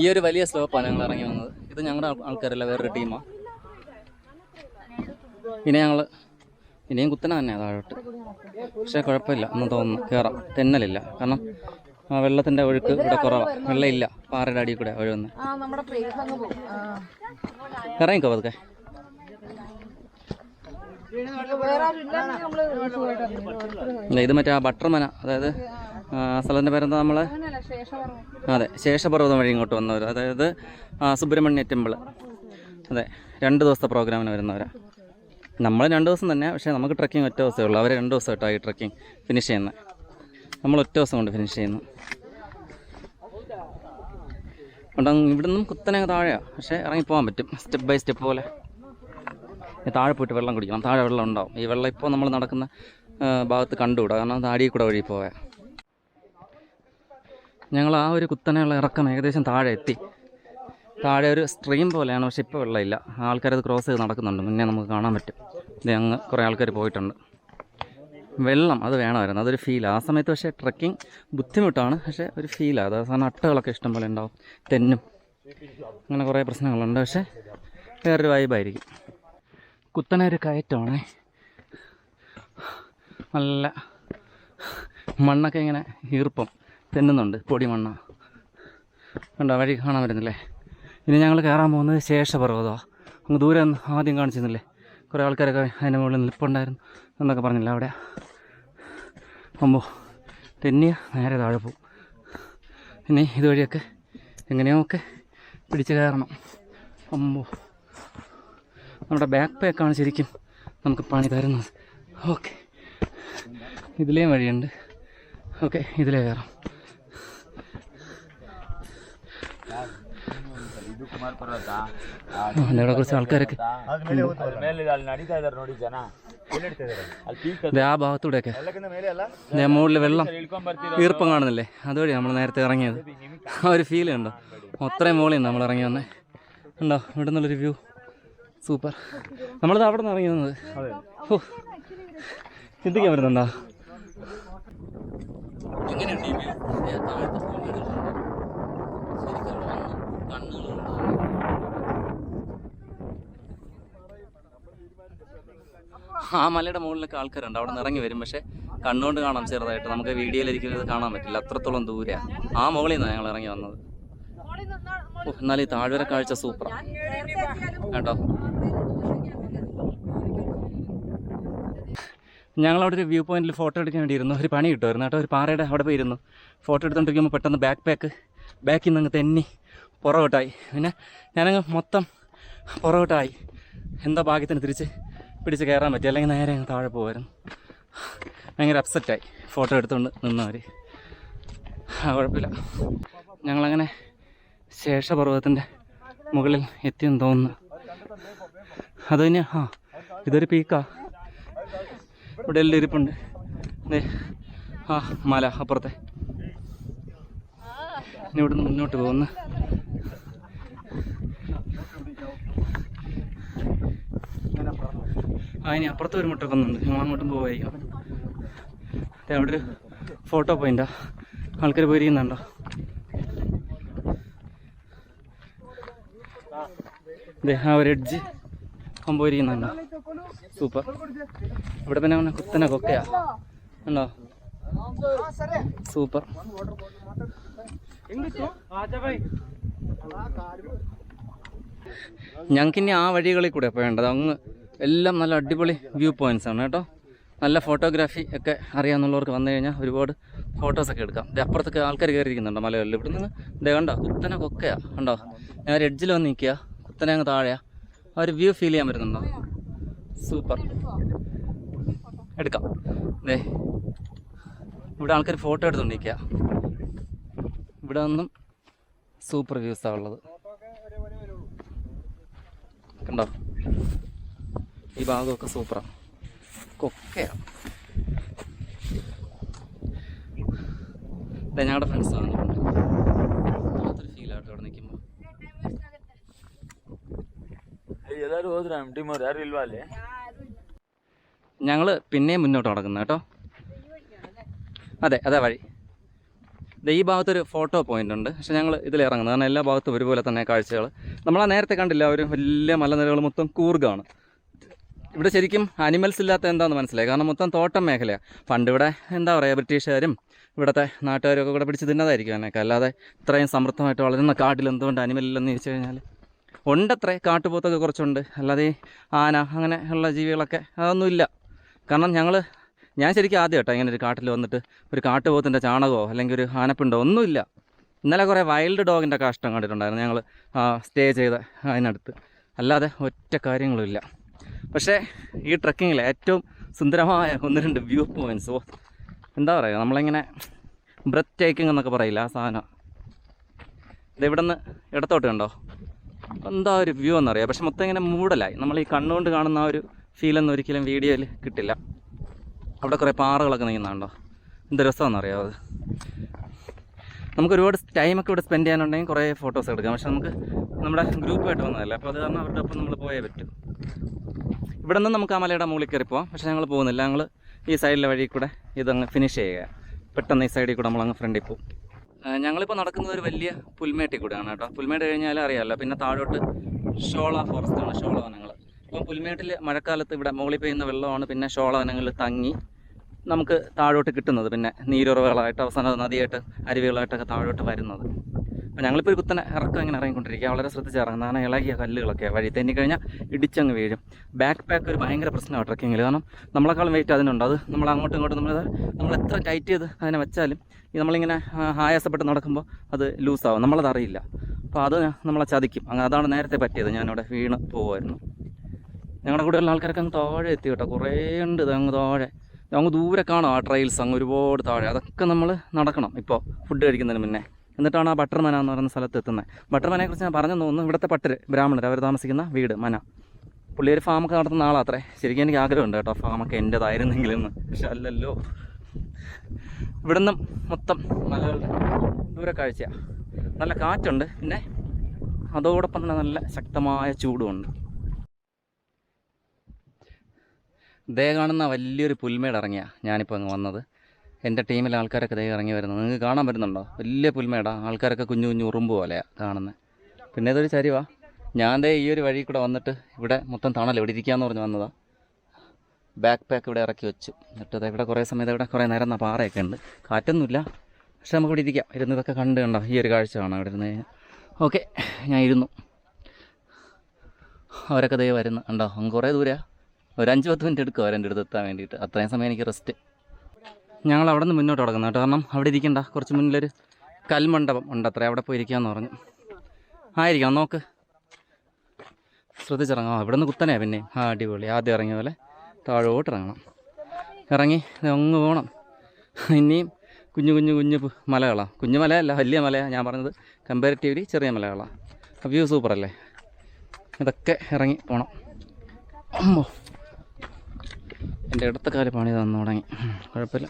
ഈ ഒരു വലിയ സ്ലോപ്പാണ് ഞങ്ങൾ ഇറങ്ങി വന്നത്. ഇത് ഞങ്ങളുടെ ആൾക്കാരല്ല, വേറൊരു ടീമാണ്. പിന്നെ ഞങ്ങൾ ഇനിയും കുത്തനെ തന്നെയാണ് താഴോട്ട്. പക്ഷേ കുഴപ്പമില്ല എന്ന് തോന്നുന്നു, കയറാം. തെന്നലില്ല, കാരണം വെള്ളത്തിൻ്റെ ഒഴുക്ക് ഇവിടെ കുറവാണ്. വെള്ളമില്ല, പാറയുടെ അടിയിൽ കൂടെ ഒഴുകുന്നത്. ഇറങ്ങിക്കോ പതുക്കെ. ഇത് മറ്റേ ആ ബട്ടർമന, അതായത് സ്ഥലത്തിൻ്റെ പേരെന്താ, നമ്മളെ അതെ ശേഷപർവ്വതം വഴി ഇങ്ങോട്ട് വന്നവർ, അതായത് സുബ്രഹ്മണ്യ ടെമ്പിൾ. അതെ, 2 ദിവസത്തെ പ്രോഗ്രാമിന് വരുന്നവരാണ്. നമ്മൾ 2 ദിവസം തന്നെ, പക്ഷേ നമുക്ക് ട്രക്കിംഗ് ഒറ്റ ദിവസമേ ഉള്ളൂ. അവർ 2 ദിവസമായിട്ടായി ട്രക്കിംഗ് ഫിനിഷ് ചെയ്യുന്നത്. നമ്മൾ ഒറ്റ ദിവസം കൊണ്ട് ഫിനിഷ് ചെയ്യുന്നു. ഇവിടെ നിന്നും കുത്തനെ താഴെയാണ്, പക്ഷേ ഇറങ്ങിപ്പോകാൻ പറ്റും സ്റ്റെപ്പ് ബൈ സ്റ്റെപ്പ് പോലെ. താഴെ പോയിട്ട് വെള്ളം കുടിക്കണം, താഴെ വെള്ളം ഉണ്ടാവും. ഈ വെള്ളം ഇപ്പോൾ നമ്മൾ നടക്കുന്ന ഭാഗത്ത് കണ്ടുകൂടാ, കാരണം താടിയിൽ കൂടെ വഴി പോയാൽ. ഞങ്ങൾ ആ ഒരു കുത്തനെയുള്ള ഇറക്കം ഏകദേശം താഴെ എത്തി. താഴെ ഒരു സ്ട്രീം പോലെയാണ്, പക്ഷേ ഇപ്പോൾ വെള്ളമില്ല. ആൾക്കാരത് ക്രോസ് ചെയ്ത് നടക്കുന്നുണ്ട്, മുന്നേ നമുക്ക് കാണാൻ പറ്റും. ഇത് അങ്ങ് കുറേ ആൾക്കാർ പോയിട്ടുണ്ട്. വെള്ളം അത് വേണമായിരുന്നു, അതൊരു ഫീലാണ് ആ സമയത്ത്. പക്ഷേ ട്രക്കിംഗ് ബുദ്ധിമുട്ടാണ്, പക്ഷേ ഒരു ഫീലാണ്. അത് അവസാനം അട്ടകളൊക്കെ ഇഷ്ടം പോലെ ഉണ്ടാവും, തെന്നും അങ്ങനെ കുറേ പ്രശ്നങ്ങളുണ്ട്. പക്ഷേ വേറൊരു വൈബായിരിക്കും. കുത്തനെ ഒരു കയറ്റമാണേ, നല്ല മണ്ണൊക്കെ ഇങ്ങനെ ഈർപ്പം തെന്നുന്നുണ്ട്, പൊടി മണ്ണ കണ്ടോ, വഴി കാണാൻ വരുന്നില്ലേ. ഇനി ഞങ്ങൾ കയറാൻ പോകുന്നത് ശേഷപർവ്വതമാണ്. അങ്ങ് ദൂരെ ആദ്യം കാണിച്ചിരുന്നില്ലേ, കുറേ ആൾക്കാരൊക്കെ അതിൻ്റെ മുകളിൽ നിൽപ്പുണ്ടായിരുന്നു എന്നൊക്കെ പറഞ്ഞില്ല. അവിടെ അമ്പോ തെന്നിയ നേരെ താഴെ പോവും. ഇനി ഇതുവഴിയൊക്കെ എങ്ങനെയോ ഒക്കെ പിടിച്ച് കയറണം. അമ്പോ, നമ്മുടെ ബാക്ക് പാക്കാണ് ശരിക്കും നമുക്ക് പണി തരുന്നത്. ഓക്കെ, ഇതിലേയും വഴിയുണ്ട്. ഓക്കെ, ഇതിലേ കയറാം. ഇവിടെ കുറച്ച് ആൾക്കാരൊക്കെ ആ ഭാഗത്തൂടെയൊക്കെ മുകളിൽ വെള്ളം ഈർപ്പം കാണുന്നില്ലേ, അതുവഴി നമ്മൾ നേരത്തെ ഇറങ്ങിയത്. ആ ഒരു ഫീൽ ഉണ്ടോ, അത്രയും മുകളിൽ നിന്ന് നമ്മൾ ഇറങ്ങി വന്നേ. ഉണ്ടോ ഇവിടെ നിന്നുള്ളൊരു വ്യൂ, സൂപ്പർ. നമ്മളത് അവിടെ നിന്ന് ഇറങ്ങി വന്നത്. ഓ, ചിന്തിക്കാൻ പറ്റുന്നുണ്ടോ എങ്ങനെയുണ്ട് ഈ വ്യൂ? ആ മലയുടെ മുകളിലൊക്കെ ആൾക്കാരുണ്ട്, അവിടെ നിന്ന് ഇറങ്ങി വരും. പക്ഷേ കണ്ണുകൊണ്ട് കാണാം ചെറുതായിട്ട്, നമുക്ക് വീഡിയോയിലിരിക്കുന്നത് കാണാൻ പറ്റില്ല, അത്രത്തോളം ദൂരെയാണ്. ആ മുകളിൽ നിന്നാണ് ഞങ്ങൾ ഇറങ്ങി വന്നത്. ഓ, എന്നാലും ഈ താഴ്വര കാഴ്ച സൂപ്പറാണ് കേട്ടോ. ഞങ്ങളവിടെ ഒരു വ്യൂ പോയിന്റിൽ ഫോട്ടോ എടുക്കാൻ വേണ്ടിയിരുന്നു. ഒരു പണി കിട്ടുമായിരുന്നു കേട്ടോ. ഒരു പാറയുടെ അവിടെ പോയിരുന്നു ഫോട്ടോ എടുത്തുകൊണ്ടിരിക്കുമ്പോൾ പെട്ടെന്ന് ബാക്കിൽ നിന്ന് അങ്ങ് തെന്നി പുറകോട്ടായി. പിന്നെ ഞാനങ്ങ് മൊത്തം പുറകോട്ടായി. എന്താ ഭാഗ്യത്തിന് തിരിച്ച് പിടിച്ച് കയറാൻ പറ്റി, അല്ലെങ്കിൽ നേരെ അങ്ങ് താഴെ പോകുമായിരുന്നു. ഭയങ്കര അപ്സെറ്റായി ഫോട്ടോ എടുത്തുകൊണ്ട് നിന്നവർ. കുഴപ്പമില്ല, ഞങ്ങളങ്ങനെ ശേഷപർവ്വതത്തിൻ്റെ മുകളിൽ എത്തിയെന്ന് തോന്നുന്നു. അത് തന്നെ, ഇതൊരു പീക്കാ. ഇവിടെ എല്ലാം ഇരിപ്പുണ്ട്. ആ മല അപ്പുറത്തെ. ഇനി ഇവിടുന്ന് മുന്നോട്ട് പോകുന്നു. ഇനി അപ്പുറത്ത് ഒരു മുട്ടൊക്കെ ഒന്നുണ്ട്, ഞങ്ങൾ അങ്ങോട്ടും പോവായിരിക്കും. അവിടെ ഒരു ഫോട്ടോ പോയിന്റാ, ആൾക്കാർ പോയിരിക്കുന്നുണ്ടോ? ആ ഒരു എഡ്ജ് പോയിരിക്കുന്നുണ്ടോ? സൂപ്പർ. ഇവിടെ പിന്നെ കുത്തനെ കൊക്കയാ ഉണ്ടോ, സൂപ്പർ. ഞങ്ങൾക്കിനി ആ വഴികളിൽ കൂടെ പോകേണ്ടത്. അങ്ങ് എല്ലാം നല്ല അടിപൊളി വ്യൂ പോയിന്റ്സ് ആണ് കേട്ടോ. നല്ല ഫോട്ടോഗ്രാഫി ഒക്കെ അറിയാമെന്നുള്ളവർക്ക് വന്നു കഴിഞ്ഞാൽ ഒരുപാട് ഫോട്ടോസൊക്കെ എടുക്കാം. അപ്പുറത്തൊക്കെ ആൾക്കാർ കയറിയിരിക്കുന്നുണ്ടോ മലകളിൽ. ഇവിടെ നിന്ന് കണ്ടോ കുത്തനെ കൊക്കയാ ഉണ്ടോ. ഞാൻ ഒരു എഡ്ജിൽ വന്ന് നിൽക്കുക, കുത്തനെ അങ്ങ് താഴെയാ. ആ ഒരു വ്യൂ ഫീൽ ചെയ്യാൻ പറ്റുന്നുണ്ടോ? സൂപ്പർ. എടുക്കാം. ഇവിടെ ആൾക്കാർ ഫോട്ടോ എടുത്തുകൊണ്ടിരിക്കുക. ഇവിടെ നിന്നും സൂപ്പർ വ്യൂസാണ് ഉള്ളത് കണ്ടോ. ഈ ഭാഗമൊക്കെ സൂപ്പറാണ്, കൊക്കയാണ്. ഞങ്ങളുടെ ഫ്രണ്ട്സ് വന്നിട്ടുണ്ട്. വല്ലാത്തൊരു ഫീലാട്ടോ ഇവിടെ നിൽക്കുമ്പോൾ. ഞങ്ങൾ പിന്നെയും മുന്നോട്ട് നടക്കുന്നത് കേട്ടോ. അതെ, അതാ വഴി. ഈ ഭാഗത്തൊരു ഫോട്ടോ പോയിൻ്റ് ഉണ്ട്. പക്ഷേ ഞങ്ങൾ ഇതിൽ ഇറങ്ങുന്നത് കാരണം എല്ലാ ഭാഗത്തും ഒരുപോലെ തന്നെ കാഴ്ചകൾ. നമ്മളാ നേരത്തെ കണ്ടില്ല, ഒരു വലിയ മലനിരകൾ മൊത്തം കൂർഗാണ്. ഇവിടെ ശരിക്കും അനിമൽസ് ഇല്ലാത്ത എന്താണെന്ന് മനസ്സിലായി. കാരണം മൊത്തം തോട്ടം മേഖലയാണ്. പണ്ട് ഇവിടെ എന്താ പറയുക, ബ്രിട്ടീഷുകാരും ഇവിടുത്തെ നാട്ടുകാരും ഒക്കെ കൂടെ പിടിച്ച് തിന്നതായിരിക്കും അതിനൊക്കെ. അല്ലാതെ ഇത്രയും സമൃദ്ധമായിട്ട് വളരുന്ന കാട്ടിൽ എന്തുകൊണ്ട് അനിമൽ ഇല്ലെന്ന് ചോദിച്ചു കഴിഞ്ഞാൽ ഉണ്ടത്രേ. കാട്ടുപോത്തൊക്കെ കുറച്ചുണ്ട്, അല്ലാതെ ആന അങ്ങനെ ഉള്ള ജീവികളൊക്കെ അതൊന്നുമില്ല. കാരണം ഞാൻ ശരിക്കും ആദ്യം കേട്ടോ ഇങ്ങനെ ഒരു കാട്ടിൽ വന്നിട്ട് ഒരു കാട്ടുപോത്തിൻ്റെ ചാണകമോ അല്ലെങ്കിൽ ഒരു ആനപ്പിണ്ടോ ഒന്നുമില്ല. ഇന്നലെ കുറേ വൈൽഡ് ഡോഗിൻ്റെ കാഷ്ടം കണ്ടിട്ടുണ്ടായിരുന്നു ഞങ്ങൾ സ്റ്റേ ചെയ്ത അതിനടുത്ത്. അല്ലാതെ ഒറ്റ കാര്യങ്ങളുമില്ല. പക്ഷേ ഈ ട്രക്കിങ്ങിൽ ഏറ്റവും സുന്ദരമായ 1-2 വ്യൂ പോയിൻറ്റ്സ്, എന്താ പറയുക, നമ്മളിങ്ങനെ ബ്രെത്ത് ടേക്കിംഗ് എന്നൊക്കെ പറയില്ല, ആ സാധനം. ഇതിവിടെ നിന്ന് ഇടത്തോട്ട് കണ്ടോ, എന്താ ഒരു വ്യൂ എന്നറിയാം. പക്ഷെ മൊത്തം ഇങ്ങനെ മൂടലായി. നമ്മൾ ഈ കണ്ണുകൊണ്ട് കാണുന്ന ആ ഒരു ഫീലൊന്നും ഒരിക്കലും വീഡിയോയിൽ കിട്ടില്ല. അവിടെ കുറേ പാറകളൊക്കെ നീങ്ങുന്നുണ്ടോ, എന്ത് രസമാണെന്നറിയാം അത്. നമുക്ക് ഒരുപാട് ടൈമൊക്കെ ഇവിടെ സ്പെൻഡ് ചെയ്യാനുണ്ടെങ്കിൽ കുറേ ഫോട്ടോസ് എടുക്കാം. പക്ഷെ നമുക്ക് നമ്മുടെ ഗ്രൂപ്പായിട്ട് വന്നതല്ലേ, അപ്പോൾ അത് കാരണം അവരുടെ ഒപ്പം നമ്മൾ പോയേ പറ്റും. ഇവിടെ നിന്ന് നമുക്ക് ആ മലയുടെ മുകളിൽ കയറി പോവാം. പക്ഷേ ഞങ്ങൾ പോകുന്നില്ല. ഞങ്ങൾ ഈ സൈഡിലെ വഴി കൂടെ ഇതങ്ങ് ഫിനിഷ് ചെയ്യുക. പെട്ടെന്ന് ഈ സൈഡിൽ കൂടെ നമ്മളങ്ങ് ഫ്രണ്ടിൽ പോകും. ഞങ്ങളിപ്പോൾ നടക്കുന്നത് ഒരു വലിയ പുൽമേട്ടിൽ കൂടെയാണ് കേട്ടോ. പുൽമേട് കഴിഞ്ഞാൽ അറിയാമല്ലോ, പിന്നെ താഴോട്ട് ഷോള ഫോറസ്റ്റാണ്, ഷോള വനങ്ങൾ. അപ്പോൾ പുൽമേട്ടിൽ മഴക്കാലത്ത് ഇവിടെ മുകളിൽ പെയ്യുന്ന വെള്ളമാണ് പിന്നെ ഷോള വനങ്ങളിൽ തങ്ങി നമുക്ക് താഴോട്ട് കിട്ടുന്നത്. പിന്നെ നീരുറവുകളായിട്ട് അവസാനം നദിയായിട്ട് അരുവികളായിട്ടൊക്കെ താഴോട്ട് വരുന്നത്. അപ്പോൾ ഞങ്ങളിപ്പോൾ ഒരു കുത്തനെ ഇറക്കം ഇങ്ങനെ ഇറങ്ങിക്കൊണ്ടിരിക്കുക. വളരെ ശ്രദ്ധിച്ച് ഇറങ്ങുന്നത്. കാരണം ഇളകിയ കല്ലുകളൊക്കെ വഴി തെന്നിക്കഴിഞ്ഞാൽ ഇടിച്ചങ്ങ് വീഴും. ബാക്ക് പാക്ക് ഒരു ഭയങ്കര പ്രശ്നമാണ് ട്രക്കിങ്ങിൽ. കാരണം നമ്മളെക്കാളും വെയിറ്റ് അതിനുണ്ട്. അത് നമ്മൾ അങ്ങോട്ടും ഇങ്ങോട്ടും നമ്മൾ എത്ര ടൈറ്റ് ചെയ്ത് അതിനെ വെച്ചാലും ഈ നമ്മളിങ്ങനെ ആയാസപ്പെട്ട് നടക്കുമ്പോൾ അത് ലൂസാവും, നമ്മളത് അറിയില്ല. അപ്പോൾ അത് നമ്മളെ ചതിക്കും. അതാണ് നേരത്തെ പറ്റിയത്. ഞാനിവിടെ വീണ് പോകുമായിരുന്നു. ഞങ്ങളുടെ കൂടെയുള്ള ആൾക്കാരൊക്കെ അങ്ങ് താഴെ എത്തി കേട്ടോ. കുറേ ഉണ്ട് അങ്ങ് താഴെ, അങ്ങ് ദൂരെ കാണാം ആ ട്രയൽസ് അങ്ങ് ഒരുപാട് താഴെ. അതൊക്കെ നമ്മൾ നടക്കണം ഇപ്പോൾ ഫുഡ് കഴിക്കുന്നതിന് മുന്നേ. എന്നിട്ടാണ് ആ ബട്ടർ മന എന്ന് പറയുന്ന സ്ഥലത്ത് എത്തുന്നത്. ബട്ടർ മനയെക്കുറിച്ച് ഞാൻ പറഞ്ഞു തോന്നുന്നു. ഇവിടുത്തെ പട്ടര് ബ്രാഹ്മണർ, അവർ താമസിക്കുന്ന വീട് മന. പുള്ളി ഒരു ഫാമൊക്കെ നടത്തുന്ന ആളാത്രേ. ശരിക്കും എനിക്ക് ആഗ്രഹമുണ്ട് കേട്ടോ ഫാമൊക്കെ എൻ്റേതായിരുന്നെങ്കിലെന്ന്. പക്ഷെ അല്ലല്ലോ. ഇവിടെ നിന്നും മൊത്തം മലകളുടെ ദൂരക്കാഴ്ചയാണ്. നല്ല കാറ്റുണ്ട്, പിന്നെ അതോടൊപ്പം തന്നെ നല്ല ശക്തമായ ചൂടുമുണ്ട്. ദേ കാണുന്ന വലിയൊരു പുൽമേട് ഇറങ്ങിയാണ് ഞാനിപ്പോൾ അങ്ങ് വന്നത്. എൻ്റെ ടീമിലെ ആൾക്കാരൊക്കെ ദേ ഇറങ്ങി വരുന്നത് നിങ്ങൾക്ക് കാണാൻ പറ്റുന്നുണ്ടോ? വലിയ പുൽമേടാണ്. ആൾക്കാരൊക്കെ കുഞ്ഞു കുഞ്ഞു ഉറുമ്പ് പോലെയാണ് കാണുന്നത്. പിന്നെ ഇതൊരു ചരിവാണ്. ഞാൻ ദേ ഈ ഒരു വഴി കൂടെ വന്നിട്ട് ഇവിടെ മൊത്തം തണൽ ഇവിടെ ഇരിക്കാമെന്ന് പറഞ്ഞ് വന്നതാണ്. ബാക്ക് പാക്ക് ഇവിടെ ഇറക്കി വെച്ചു. എന്നിട്ട് ഇവിടെ കുറേ സമയത്ത് ഇവിടെ കുറേ നിരന്ന പാറയൊക്കെ ഉണ്ട്. കാറ്റൊന്നുമില്ല, പക്ഷെ നമുക്ക് ഇവിടെ ഇരിക്കാം. ഇരുന്ന് ഇതൊക്കെ കണ്ട് കണ്ടോ, ഈ ഒരു കാഴ്ച കാണാം ഇവിടെ ഇരുന്ന് കഴിഞ്ഞാൽ. ഓക്കെ, ഞാൻ ഇരുന്നു. അവരൊക്കെ ദേ വരുന്നു കണ്ടോ. അങ്ങ് കുറേ ദൂരെയാണ്. ഒരു 5-10 മിനിറ്റ് എടുക്കും അവരെൻ്റെ അടുത്ത് എത്താൻ വേണ്ടിയിട്ട്. അത്രയും സമയം എനിക്ക് റെസ്റ്റ്. ഞങ്ങൾ അവിടെ നിന്ന് മുന്നോട്ട് കിടക്കുന്നു കേട്ടോ. കാരണം അവിടെ ഇരിക്കണ്ട, കുറച്ച് മുന്നിലൊരു കൽമണ്ഡപം ഉണ്ട് അത്രേ, അവിടെ പോയി ഇരിക്കാമെന്ന് പറഞ്ഞു. ആയിരിക്കാം, നോക്ക്, ശ്രദ്ധിച്ചിറങ്ങാം. ഇവിടെ നിന്ന് കുത്തനെയാണ് പിന്നെ. അടിപൊളി. ആദ്യം ഇറങ്ങിയ പോലെ താഴോട്ട് ഇറങ്ങണം. ഇറങ്ങി അങ്ങ് പോകണം. ഇനിയും കുഞ്ഞു കുഞ്ഞു കുഞ്ഞു മലകളാണ്. കുഞ്ഞു മലയല്ല, വലിയ മലയാണ് ഞാൻ പറഞ്ഞത്. കമ്പാരിറ്റീവ്ലി ചെറിയ മലകളാണ്. വ്യൂ സൂപ്പറല്ലേ. ഇതൊക്കെ ഇറങ്ങി പോകണം. അമ്മോ, എൻ്റെ ഇടത്തെ കാല് പണി തന്നു തുടങ്ങി. കുഴപ്പമില്ല.